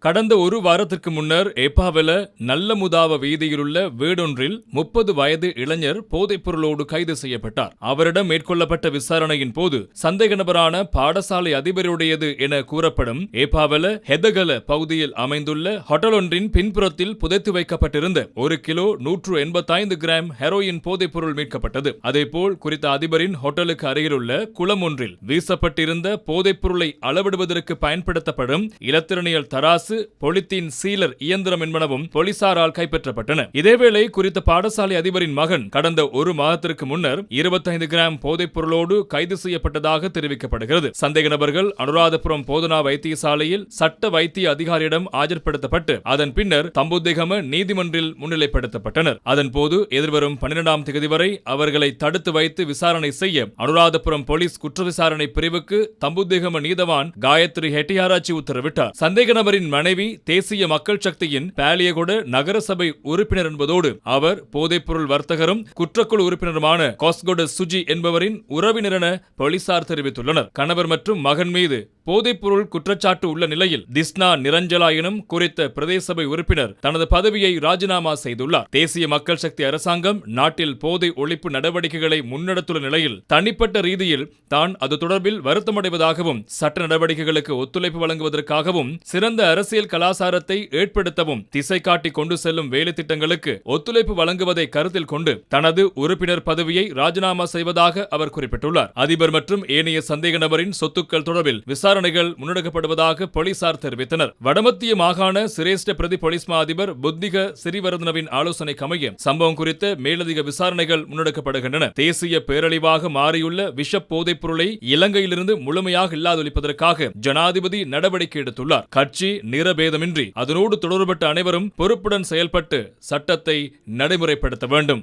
கடந்த ஒரு வாரத்திற்கு முன்னர் ஏப்பாவெல நல்லமுதாவ வீதியிலுள்ள வீடொன்றில் 30 வயது இளைஞர் போதைப்பொருளோடு கைது செய்யப்பட்டார். அவரிடம் மேற்கொள்ளப்பட்ட விசாரணையின் போது சந்தேக நபரான பாடசாலை அதிபருடையது என கூறப்படும் ஏப்பாவெல ஹெதகல பகுதியில் அமைந்துள்ள ஹோட்டல் ஒன்றின் பின்புறத்தில் புதைத்து வைக்கப்பட்டிருந்த 1 கிலோ 185 கிராம் ஹெரோயின் போதைப்பொருள் மீட்கப்பட்டது. அதேபோல் குறித்த அதிபரின் ஹோட்டலுக்கு அருகிலுள்ள குளம் ஒன்றில் வீசப்பட்டிருந்த போதைப்பொருளை அளவிடுவதற்கு பயன்படுத்தப்படும் இலத்திரனியல் தராசு, பொலித்தீன் சீலர் இயந்திரம் என்பனவும் போலீசாரால் கைப்பற்றப்பட்டன. இதேவேளை குறித்த பாடசாலை அதிபரின் மகன் கடந்த ஒரு மாதத்திற்கு முன்னர் 25 கிராம் போதைப் பொருளோடு கைது செய்யப்பட்டதாக தெரிவிக்கப்படுகிறது. சந்தேக நபர்கள் அனுராதபுரம் போதனா வைத்தியசாலையில் சட்ட வைத்திய அதிகாரியிடம் ஆஜர்படுத்தப்பட்டு அதன் பின்னர் தம்புத்தேகம நீதிமன்றில் முன்னிலைப்படுத்தப்பட்டனர். அதன்போது எதிர்வரும் 12ஆம் தேதி வரை அவர்களை தடுத்து வைத்து விசாரணை செய்ய அனுராதபுரம் போலீஸ் குற்ற விசாரணை பிரிவுக்கு தம்புத்தேகம நீதவான் காயத்ரி ஹெட்டியாராச்சி உத்தரவிட்டார். சந்தேக நபரின் மனைவி தேசிய மக்கள் சக்தியின் பாலியகொட நகரசபை உறுப்பினர் என்பதோடு அவர் போதைப்பொருள் வர்த்தகரும் குற்றக்குழு உறுப்பினருமான கோஸ்கொட சுஜி என்பவரின் உறவினர் என போலீசார் தெரிவித்துள்ளனர். கணவர் மற்றும் மகன் மீது போதைப்பொருள் குற்றச்சாட்டு உள்ள நிலையில் திஸ்னா நிரஞ்சலா எனும் குறித்த பிரதேச சபை உறுப்பினர் தனது பதவியை ராஜினாமா செய்துள்ளார். தேசிய மக்கள் சக்தி அரசாங்கம் நாட்டில் போதை ஒழிப்பு நடவடிக்கைகளை முன்னெடுத்துள்ள நிலையில் தனிப்பட்ட ரீதியில் தான் அது தொடர்பில் வருத்தமடைவதாகவும் சட்ட நடவடிக்கைகளுக்கு ஒத்துழைப்பு வழங்குவதற்காகவும் சிறந்த அரசியல் கலாசாரத்தை ஏற்படுத்தவும் திசை காட்டி கொண்டு செல்லும் வேலை திட்டங்களுக்கு ஒத்துழைப்பு வழங்குவதை கருத்தில் கொண்டு தனது உறுப்பினர் பதவியை ராஜினாமா செய்வதாக அவர் குறிப்பிட்டுள்ளார். அதிபர் மற்றும் ஏனைய சந்தேக நபரின் சொத்துக்கள் தொடர்பில் விசாரணைகள் முன்னெடுக்கப்படுவதாக போலீசார் தெரிவித்தனர். வடமத்திய மாகாண சிரேஷ்ட பிரதி போலீஸ் மா அதிபர் புத்திக சிறிவர்தனவின் ஆலோசனைக்கு அமைய சம்பவம் குறித்த மேலதிக விசாரணைகள் முன்னெடுக்கப்படுகின்றன. தேசிய பேரழிவாக மாறியுள்ள விஷ போதைப் பொருளை இலங்கையிலிருந்து முழுமையாக இல்லாதொழிப்பதற்காக ஜனாதிபதி நடவடிக்கை எடுத்துள்ளார். கட்சி நிறபேதமின்றி அதனோடு தொடர்பட்ட அனைவரும் பொறுப்புடன் செயல்பட்டு சட்டத்தை நடைமுறைப்படுத்த வேண்டும்.